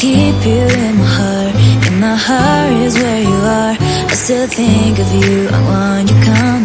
keep you in my heart. In my heart is where you are. I still think of you. I want you come